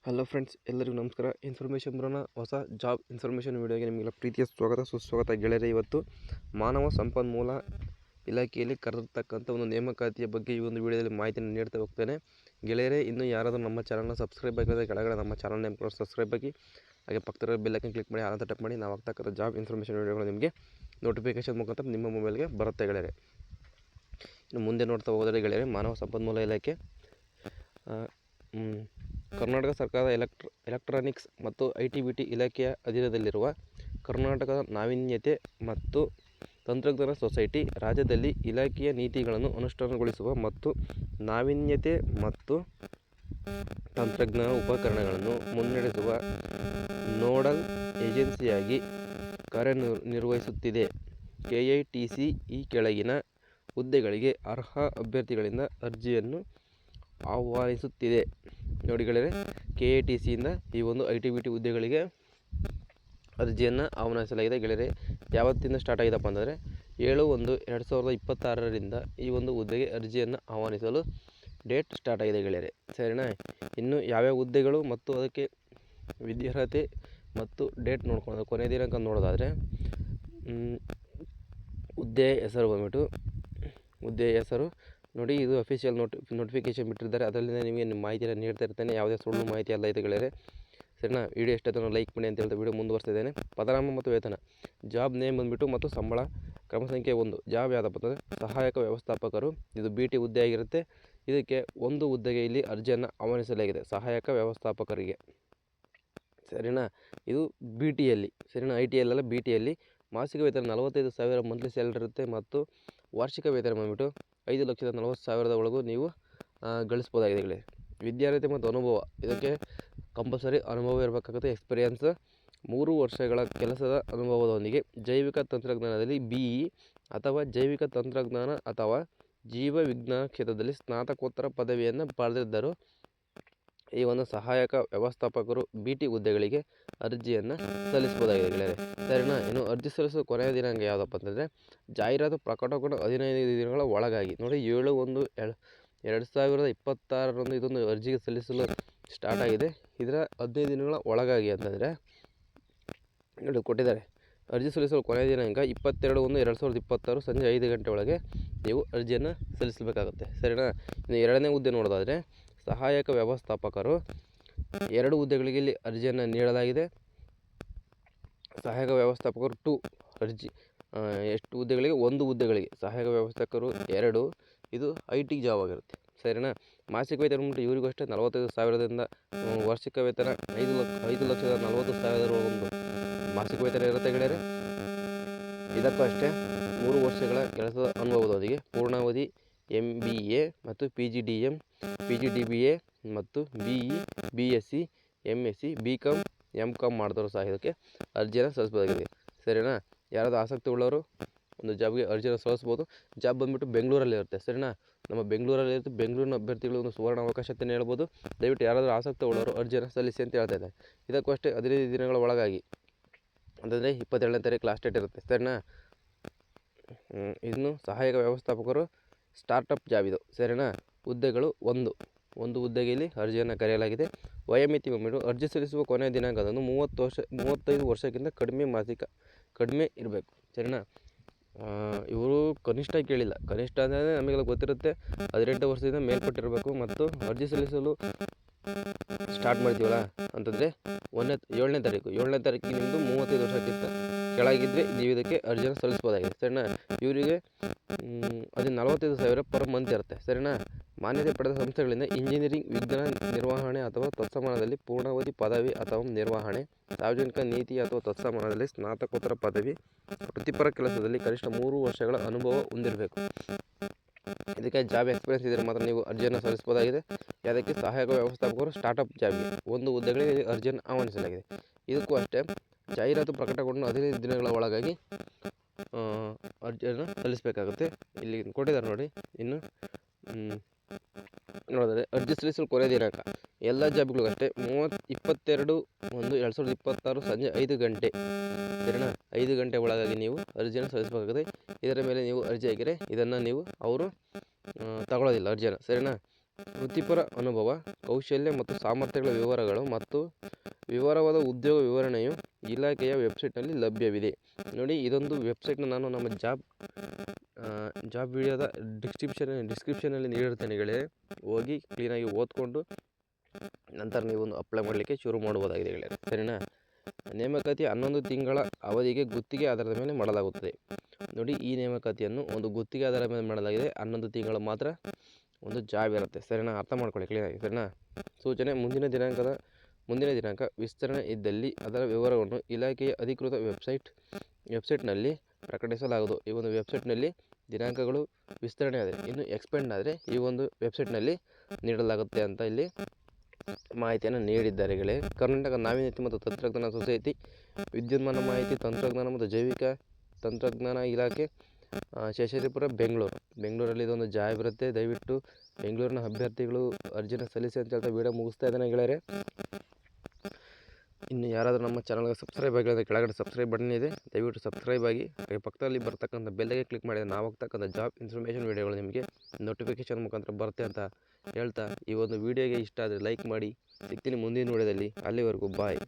Hello friends, ಎಲ್ಲರಿಗೂ ನಮಸ್ಕಾರ. Information ಬರೋಣ ಹೊಸ ಜಾಬ್ ಇನ್ಫಾರ್ಮೇಷನ್ ವಿಡಿಯೋಗೆ ನಿಮಗೆಲ್ಲ ಪ್ರೀತಿಯ ಸ್ವಾಗತ ಸುಸ್ವಾಗತ ಗೆಳೆಯರೆ. ಇವತ್ತು ಮಾನವ ಸಂಪನ್ಮೂಲ ಇಲಾಖೆಯಲ್ಲಿ ಕರೆದಿರ್ತಕ್ಕಂಥ ಒಂದು ನೇಮಕಾತಿಯ ಬಗ್ಗೆ ಈ ಒಂದು ವಿಡಿಯೋದಲ್ಲಿ ಮಾಹಿತಿಯನ್ನು ನೀಡ್ತಾ ಹೋಗ್ತೇನೆ ಗೆಳೆಯರೆ. ಇನ್ನು ಯಾರಾದರೂ ನಮ್ಮ ಚಾನಲ್ನ ಸಬ್ಸ್ಕ್ರೈಬ್ ಆಗಿದ್ರೆ ಕೆಳಗಡೆ ನಮ್ಮ ಚಾನಲ್ ನೇಮ್ ಕೂಡ ಸಬ್ಸ್ಕ್ರೈಬ್ ಆಗಿ, ಹಾಗೆ ಪಕ್ಕದ ಬೆಲ್ಲೈಕನ್ ಕ್ಲಿಕ್ ಮಾಡಿ ಆಲ್ ಟಪ್ ಮಾಡಿ. ನಾವು ಆಗ್ತಕ್ಕಂಥ ಜಾಬ್ ಇನ್ಫಾರ್ಮೇಷನ್ ವಿಡಿಯೋಗಳು ನಿಮಗೆ ನೋಟಿಫಿಕೇಶನ್ ಮುಖಾಂತರ ನಿಮ್ಮ ಮೊಬೈಲ್ಗೆ ಬರುತ್ತೆ ಗೆಳೆಯರೆ. ಇನ್ನು ಮುಂದೆ ನೋಡ್ತಾ ಹೋದರೆ ಗೆಳೆಯರೆ, ಮಾನವ ಸಂಪನ್ಮೂಲ ಇಲಾಖೆ ಕರ್ನಾಟಕ ಸರ್ಕಾರದ ಎಲೆಕ್ಟ್ರಾನಿಕ್ಸ್ ಮತ್ತು ITBT ಇಲಾಖೆಯ ಅಧೀನದಲ್ಲಿರುವ ಕರ್ನಾಟಕದ ನಾವೀನ್ಯತೆ ಮತ್ತು ತಂತ್ರಜ್ಞಾನ ಸೊಸೈಟಿ ರಾಜ್ಯದಲ್ಲಿ ಇಲಾಖೆಯ ನೀತಿಗಳನ್ನು ಅನುಷ್ಠಾನಗೊಳಿಸುವ ಮತ್ತು ನಾವೀನ್ಯತೆ ಮತ್ತು ತಂತ್ರಜ್ಞಾನ ಉಪಕರಣಗಳನ್ನು ಮುನ್ನಡೆಸುವ ನೋಡಲ್ ಏಜೆನ್ಸಿಯಾಗಿ ಕಾರ್ಯನಿರ್ವಹಿಸುತ್ತಿದೆ. KITC ಈ ಕೆಳಗಿನ ಹುದ್ದೆಗಳಿಗೆ ಅರ್ಹ ಅಭ್ಯರ್ಥಿಗಳಿಂದ ಅರ್ಜಿಯನ್ನು ಆಹ್ವಾನಿಸುತ್ತಿದೆ. ನೋಡಿ ಗೆಳೆಯರೆ, KITCಯಿಂದ ಈ ಒಂದು ITBT ಹುದ್ದೆಗಳಿಗೆ ಅರ್ಜಿಯನ್ನು ಆಹ್ವಾನಿಸಲಾಗಿದೆ ಗೆಳೆಯರೆ. ಯಾವತ್ತಿಂದ ಸ್ಟಾರ್ಟ್ ಆಗಿದೆಪ್ಪ ಅಂತಂದರೆ 7/1/2026ರಿಂದ ಈ ಒಂದು ಹುದ್ದೆಗೆ ಅರ್ಜಿಯನ್ನು ಆಹ್ವಾನಿಸಲು ಡೇಟ್ ಸ್ಟಾರ್ಟ್ ಆಗಿದೆ ಗೆಳೆಯರೆ, ಸರಿನಾ. ಇನ್ನು ಯಾವ್ಯಾವ ಹುದ್ದೆಗಳು ಮತ್ತು ಅದಕ್ಕೆ ವಿದ್ಯಾರ್ಹತೆ ಮತ್ತು ಡೇಟ್ ನೋಡ್ಕೊಳ್ಳೋದು, ಕೊನೆಯ ದಿನಾಂಕ ನೋಡೋದಾದರೆ ಹುದ್ದೆಯ ಹೆಸರು ಬಂದ್ಬಿಟ್ಟು ನೋಡಿ, ಇದು ಅಫಿಷಿಯಲ್ ನೋಟಿಫಿಕೇಶನ್ ಬಿಟ್ಟಿರ್ತಾರೆ. ಅದರಲ್ಲಿ ನಿಮಗೆ ಮಾಹಿತಿಯನ್ನು ನೀಡ್ತಾ ಇರ್ತೇನೆ, ಯಾವುದೇ ಸುಳ್ಳು ಮಾಹಿತಿ ಅಲ್ಲ ಇದು ಗೆಳೆಯರೆ, ಸರಿನಾ. ವಿಡಿಯೋ ಇಷ್ಟೊತ್ತನ್ನು ಲೈಕ್ ಮಾಡಿ ಅಂತ ಹೇಳ್ತಾ ವಿಡಿಯೋ ಮುಂದುವರಿಸ್ತಿದ್ದೇನೆ. ಪದನಾಮ ಮತ್ತು ವೇತನ, ಜಾಬ್ ನೇಮ್ ಬಂದುಬಿಟ್ಟು ಮತ್ತು ಸಂಬಳ. ಕ್ರಮ ಸಂಖ್ಯೆ 1, ಜಾಬ್ ಯಾವುದಪ್ಪ ಅಂತಂದರೆ ಸಹಾಯಕ ವ್ಯವಸ್ಥಾಪಕರು. ಇದು BT ಹುದ್ದೆ ಆಗಿರುತ್ತೆ. ಇದಕ್ಕೆ ಒಂದು ಹುದ್ದೆಗೆ ಇಲ್ಲಿ ಅರ್ಜಿಯನ್ನು ಆಹ್ವಾನಿಸಲಾಗಿದೆ, ಸಹಾಯಕ ವ್ಯವಸ್ಥಾಪಕರಿಗೆ, ಸರಿನಾ. ಇದು BTಯಲ್ಲಿ, ಸರಿನಾ. ITಯಲ್ಲ, BTಯಲ್ಲಿ. ಮಾಸಿಕ ವೇತನ 45,000 ಮಂತ್ಲಿ ಸ್ಯಾಲರಿ ಇರುತ್ತೆ ಮತ್ತು ವಾರ್ಷಿಕ ವೇತನ ಬಂದುಬಿಟ್ಟು 5,40,000 ಒಳಗೂ ನೀವು ಗಳಿಸ್ಬೋದಾಗಿದೆ ಗೆಳೆಯರೆ. ವಿದ್ಯಾರ್ಹತೆ ಮತ್ತು ಅನುಭವ, ಇದಕ್ಕೆ ಕಂಪಲ್ಸರಿ ಅನುಭವ ಇರಬೇಕಾಗುತ್ತೆ, ಎಕ್ಸ್ಪೀರಿಯನ್ಸ್. 3 ವರ್ಷಗಳ ಕೆಲಸದ ಅನುಭವದೊಂದಿಗೆ ಜೈವಿಕ ತಂತ್ರಜ್ಞಾನದಲ್ಲಿ BE ಅಥವಾ ಜೈವಿಕ ತಂತ್ರಜ್ಞಾನ ಅಥವಾ ಜೀವವಿಜ್ಞಾನ ಕ್ಷೇತ್ರದಲ್ಲಿ ಸ್ನಾತಕೋತ್ತರ ಪದವಿಯನ್ನು ಪಡೆದಿದ್ದರು ಈ ಒಂದು ಸಹಾಯಕ ವ್ಯವಸ್ಥಾಪಕರು BT ಹುದ್ದೆಗಳಿಗೆ ಅರ್ಜಿಯನ್ನು ಸಲ್ಲಿಸಬಹುದಾಗಿದೆ ಗೆಳೆಯರೆ, ಸರಿನಾ. ಇನ್ನು ಅರ್ಜಿ ಸಲ್ಲಿಸುವ ಕೊನೆಯ ದಿನಾಂಕ ಯಾವುದಪ್ಪ ಅಂತಂದರೆ ಜಾಹೀರಾತು ಪ್ರಕಟಗೊಂಡ 15 ದಿನಗಳ ಒಳಗಾಗಿ. ನೋಡಿ, 7/1/2026ರಂದು ಇದೊಂದು ಅರ್ಜಿಗೆ ಸಲ್ಲಿಸಲು ಸ್ಟಾರ್ಟ್ ಆಗಿದೆ. ಇದರ 15 ದಿನಗಳ ಒಳಗಾಗಿ ಅಂತಂದರೆ ನೋಡಿ ಕೊಟ್ಟಿದ್ದಾರೆ. ಅರ್ಜಿ ಸಲ್ಲಿಸಲು ಕೊನೆಯ ದಿನಾಂಕ 22/1/2026 ಸಂಜೆ 5 ಗಂಟೆ ಒಳಗೆ ನೀವು ಅರ್ಜಿಯನ್ನು ಸಲ್ಲಿಸಬೇಕಾಗುತ್ತೆ, ಸರಿನಾ. ಇನ್ನು ಎರಡನೇ ಹುದ್ದೆ ನೋಡೋದಾದರೆ ಸಹಾಯಕ ವ್ಯವಸ್ಥಾಪಕರು. 2 ಹುದ್ದೆಗಳಿಗೆ ಇಲ್ಲಿ ಅರ್ಜಿಯನ್ನು ನೀಡಲಾಗಿದೆ. ಸಹಾಯಕ ವ್ಯವಸ್ಥಾಪಕರು 2 ಅರ್ಜಿ, ಎಷ್ಟು ಹುದ್ದೆಗಳಿಗೆ? 1 ಹುದ್ದೆಗಳಿಗೆ ಸಹಾಯಕ ವ್ಯವಸ್ಥಾಪಕರು 2. ಇದು IT ಜಾಬ್ ಆಗಿರುತ್ತೆ, ಸರಿನಾ. ಮಾಸಿಕ ವೇತನ ಬಂದ್ಬಿಟ್ಟು ಇವರಿಗೂ ಅಷ್ಟೇ 45,000ದಿಂದ ವಾರ್ಷಿಕ ವೇತನ 5,40,000 ಒಂದು ಮಾಸಿಕ ವೇತನ ಇರುತ್ತೆ ಗೆಳೆಯರೆ. ಇದಕ್ಕೂ ಅಷ್ಟೇ 3 ವರ್ಷಗಳ ಕೆಲಸದ ಅನುಭವದೊಂದಿಗೆ ಪೂರ್ಣಾವಧಿ MBA ಮತ್ತು PGDBA ಮತ್ತು BE BSc MSc BCom MCom ಮಾಡಿದವರು ಸಹ ಇದಕ್ಕೆ ಅರ್ಜಿಯನ್ನು ಸಲ್ಲಿಸಬಹುದಾಗಿದೆ, ಸರಿನಾ. ಯಾರಾದರೂ ಆಸಕ್ತಿ ಉಳ್ಳವರು ಒಂದು ಜಾಬ್ಗೆ ಅರ್ಜಿಯನ್ನು ಸಲ್ಲಿಸ್ಬೋದು. ಜಾಬ್ ಬಂದುಬಿಟ್ಟು ಬೆಂಗಳೂರಲ್ಲಿ ಇರುತ್ತೆ, ಸರಿನಾ. ನಮ್ಮ ಬೆಂಗಳೂರಲ್ಲಿ ಇರುತ್ತೆ. ಬೆಂಗಳೂರಿನ ಅಭ್ಯರ್ಥಿಗಳು ಒಂದು ಸುವರ್ಣ ಅವಕಾಶ ಅಂತಲೇ ಹೇಳ್ಬೋದು. ದಯವಿಟ್ಟು ಯಾರಾದರೂ ಆಸಕ್ತಿ ಉಳ್ಳವರು ಅರ್ಜಿಯನ್ನು ಸಲ್ಲಿಸಿ ಅಂತ ಹೇಳ್ತಾ ಇದ್ದಾರೆ. ಇದಕ್ಕೂ ಅಷ್ಟೇ 15 ದಿನಗಳ ಒಳಗಾಗಿ ಅಂತಂದರೆ 22ನೇ ತಾರೀಕು ಲಾಸ್ಟ್ ಡೇಟ್ ಇರುತ್ತೆ, ಸರಿನಾ. ಇನ್ನು ಸಹಾಯಕ ವ್ಯವಸ್ಥಾಪಕರು ಸ್ಟಾರ್ಟಪ್ ಜಾಬ್ ಇದು, ಸರಿನಾ. ಹುದ್ದೆಗಳು ಒಂದು ಹುದ್ದೆಗೆ ಇಲ್ಲಿ ಅರ್ಜಿಯನ್ನು ಕರೆಯಲಾಗಿದೆ. ವಯೋಮಿತಿ ಬಂದ್ಬಿಟ್ಟು ಅರ್ಜಿ ಸಲ್ಲಿಸುವ ಕೊನೆಯ ದಿನಾಂಕದಂದು 35 ವರ್ಷಕ್ಕಿಂತ ಕಡಿಮೆ ಇರಬೇಕು, ಸರಿನಾ. ಇವರು ಕನಿಷ್ಠ ಕೇಳಿಲ್ಲ. ಕನಿಷ್ಠ ಅಂದರೆ ನಮಗೆಲ್ಲ ಗೊತ್ತಿರುತ್ತೆ, 18 ವರ್ಷದಿಂದ ಮೇಲ್ಪಟ್ಟಿರಬೇಕು. ಮತ್ತು ಅರ್ಜಿ ಸಲ್ಲಿಸಲು ಸ್ಟಾರ್ಟ್ ಮಾಡ್ತೀವಲ್ಲ ಅಂತಂದರೆ 7ನೇ ತಾರೀಕಿಗೆ ನಿಮ್ಮದು 35 ವರ್ಷಕ್ಕಿಂತ ಕೆಳಗಿದ್ದರೆ ನೀವು ಇದಕ್ಕೆ ಅರ್ಜಿಯನ್ನು ಸಲ್ಲಿಸ್ಬೋದಾಗಿದೆ, ಸರಿನಾ. ಇವರಿಗೆ ಅದು 45,000 ಪರ್ ಮಂತ್ ಇರುತ್ತೆ, ಸರಿನಾ. ಮಾನ್ಯತೆ ಪಡೆದ ಸಂಸ್ಥೆಗಳಿಂದ ಇಂಜಿನಿಯರಿಂಗ್ ವಿಜ್ಞಾನ ನಿರ್ವಹಣೆ ಅಥವಾ ತತ್ಸಮಾನದಲ್ಲಿ ಪೂರ್ಣಾವಧಿ ಪದವಿ ಅಥವಾ ನಿರ್ವಹಣೆ, ಸಾರ್ವಜನಿಕ ನೀತಿ ಅಥವಾ ತತ್ಸಮಾನದಲ್ಲಿ ಸ್ನಾತಕೋತ್ತರ ಪದವಿ, ವೃತ್ತಿಪರ ಕೆಲಸದಲ್ಲಿ ಕನಿಷ್ಠ 3 ವರ್ಷಗಳ ಅನುಭವ ಹೊಂದಿರಬೇಕು. ಇದಕ್ಕೆ ಜಾಬ್ ಎಕ್ಸ್ಪೀರಿಯನ್ಸ್ ಇದ್ದರೆ ಮಾತ್ರ ನೀವು ಅರ್ಜಿಯನ್ನು ಸಲ್ಲಿಸಬಹುದಾಗಿದೆ. ಅದಕ್ಕೆ ಸಹಾಯಕ ವ್ಯವಸ್ಥಾಪಕರು ಸ್ಟಾರ್ಟಪ್ ಜಾಬ್ಗೆ 1 ಹುದ್ದೆಗಳಿಗೆ ಅರ್ಜಿಯನ್ನು ಆಹ್ವಾನಿಸಲಾಗಿದೆ. ಇದಕ್ಕೂ ಅಷ್ಟೇ ಜಾಹೀರಾತು ಪ್ರಕಟಗೊಂಡು 15 ದಿನಗಳ ಒಳಗಾಗಿ ಅರ್ಜಿಯನ್ನು ಸಲ್ಲಿಸಬೇಕಾಗುತ್ತೆ. ಇಲ್ಲಿ ಕೊಟ್ಟಿದ್ದಾರೆ ನೋಡಿ. ಇನ್ನು ನೋಡಿದರೆ ಅರ್ಜಿ ಸಲ್ಲಿಸಲು ಕೊನೆಯ ದಿನಾಂಕ ಎಲ್ಲ ಜಾಬ್ಗಳಿಗೂ ಅಷ್ಟೇ 22/1/2026 ಸಂಜೆ 5 ಗಂಟೆ, ಸರಿನಾ. 5 ಗಂಟೆ ಒಳಗಾಗಿ ನೀವು ಅರ್ಜಿಯನ್ನು ಸಲ್ಲಿಸಬೇಕಾಗುತ್ತೆ. ಇದರ ಮೇಲೆ ನೀವು ಅರ್ಜಿ ಹಾಕಿದರೆ ಇದನ್ನು ಅವರು ತಗೊಳ್ಳೋದಿಲ್ಲ ಅರ್ಜಿಯನ್ನು, ಸರಿನಾ. ವೃತ್ತಿಪರ ಅನುಭವ, ಕೌಶಲ್ಯ ಮತ್ತು ಸಾಮರ್ಥ್ಯಗಳ ವಿವರಗಳು ಮತ್ತು ವಿವರವಾದ ಉದ್ಯೋಗ ವಿವರಣೆಯು ಇಲಾಖೆಯ ವೆಬ್ಸೈಟ್ನಲ್ಲಿ ಲಭ್ಯವಿದೆ. ನೋಡಿ, ಇದೊಂದು ವೆಬ್ಸೈಟ್ನ ನಾನು ನಮ್ಮ ಜಾಬ್ ವಿಡಿಯೋದ ಡಿಸ್ಕ್ರಿಪ್ಷನಲ್ಲಿ ನೀಡಿರ್ತೇನೆ ಗೆಳೆಯರೆ. ಹೋಗಿ ಕ್ಲೀನಾಗಿ ಓದ್ಕೊಂಡು ನಂತರ ನೀವು ಒಂದು ಅಪ್ಲೈ ಮಾಡಲಿಕ್ಕೆ ಶುರು ಮಾಡ್ಬೋದಾಗಿದೆ ಗೆಳೆಯರೆ, ಸರಿನಾ. ನೇಮಕಾತಿ 11 ತಿಂಗಳ ಅವಧಿಗೆ ಗುತ್ತಿಗೆ ಆಧಾರದ ಮೇಲೆ ಮಾಡಲಾಗುತ್ತದೆ. ನೋಡಿ, ಈ ನೇಮಕಾತಿಯನ್ನು ಒಂದು ಗುತ್ತಿಗೆ ಆಧಾರದ ಮೇಲೆ ಮಾಡಲಾಗಿದೆ. 11 ತಿಂಗಳು ಮಾತ್ರ ಒಂದು ಜಾಬ್ ಇರುತ್ತೆ, ಸರಿನಾ. ಅರ್ಥ ಮಾಡ್ಕೊಳ್ಳಿ ಕ್ಲಿಯರಾಗಿ, ಸರಿನಾ. ಸೂಚನೆ: ಮುಂದಿನ ದಿನಾಂಕ ವಿಸ್ತರಣೆ ಇದ್ದಲ್ಲಿ ಅದರ ವಿವರವನ್ನು ಇಲಾಖೆಯ ಅಧಿಕೃತ ವೆಬ್ಸೈಟ್ನಲ್ಲಿ ಪ್ರಕಟಿಸಲಾಗುವುದು. ಈ ಒಂದು ವೆಬ್ಸೈಟ್ನಲ್ಲಿ ದಿನಾಂಕಗಳು ವಿಸ್ತರಣೆ ಆದರೆ, ಇನ್ನು ಎಕ್ಸ್ಪೆಂಡ್ ಆದರೆ ಈ ಒಂದು ವೆಬ್ಸೈಟ್ನಲ್ಲಿ ನೀಡಲಾಗುತ್ತೆ ಅಂತ ಇಲ್ಲಿ ಮಾಹಿತಿಯನ್ನು ನೀಡಿದ್ದಾರೆ ಗೆಳೆಯರೆ. ಕರ್ನಾಟಕ ನಾವೀನ್ಯತೆ ಮತ್ತು ತಂತ್ರಜ್ಞಾನ ಸೊಸೈಟಿ, ವಿದ್ಯುನ್ಮಾನ ಮಾಹಿತಿ ತಂತ್ರಜ್ಞಾನ ಮತ್ತು ಜೈವಿಕ ತಂತ್ರಜ್ಞಾನ ಇಲಾಖೆ, ಶೇಷಾದ್ರಿಪುರ, ಬೆಂಗಳೂರಲ್ಲಿ ಇದೊಂದು ಜಾಬ್ ಇರುತ್ತೆ. ದಯವಿಟ್ಟು ಬೆಂಗಳೂರಿನ ಅಭ್ಯರ್ಥಿಗಳು ಅರ್ಜಿನ ಸಲ್ಲಿಸಿ ಅಂತ ಹೇಳ್ತಾ ವಿಡಿಯೋ ಮುಗಿಸ್ತಾ ಇದ್ದಾನೆ ಗೆಳೆಯರೆ. ಇನ್ನು ಯಾರಾದರೂ ನಮ್ಮ ಚಾನಲ್ಗೆ ಸಬ್ಸ್ಕ್ರೈಬ್ ಆಗಿಲ್ಲ ಅಂದರೆ ಕೆಳಗಡೆ ಸಬ್ಸ್ಕ್ರೈಬ್ ಬಟನ್ ಇದೆ, ದಯವಿಟ್ಟು ಸಬ್ಸ್ಕ್ರೈಬ್ ಆಗಿ. ಪಕ್ಕದಲ್ಲಿ ಬರ್ತಕ್ಕಂಥ ಬೆಲ್ಗೆ ಕ್ಲಿಕ್ ಮಾಡಿದರೆ ನಾವು ಹೋಗ್ತಕ್ಕಂಥ ಜಾಬ್ ಇನ್ಫಾರ್ಮೇಷನ್ ವಿಡಿಯೋಗಳು ನಿಮಗೆ ನೋಟಿಫಿಕೇಷನ್ ಮುಖಾಂತರ ಬರುತ್ತೆ ಅಂತ ಹೇಳ್ತಾ, ಈ ಒಂದು ವಿಡಿಯೋಗೆ ಇಷ್ಟ ಆದರೆ ಲೈಕ್ ಮಾಡಿ. ಸಿಗ್ತೀನಿ ಮುಂದಿನ ವಿಡಿಯೋದಲ್ಲಿ. ಅಲ್ಲಿವರೆಗೂ ಬಾಯ್.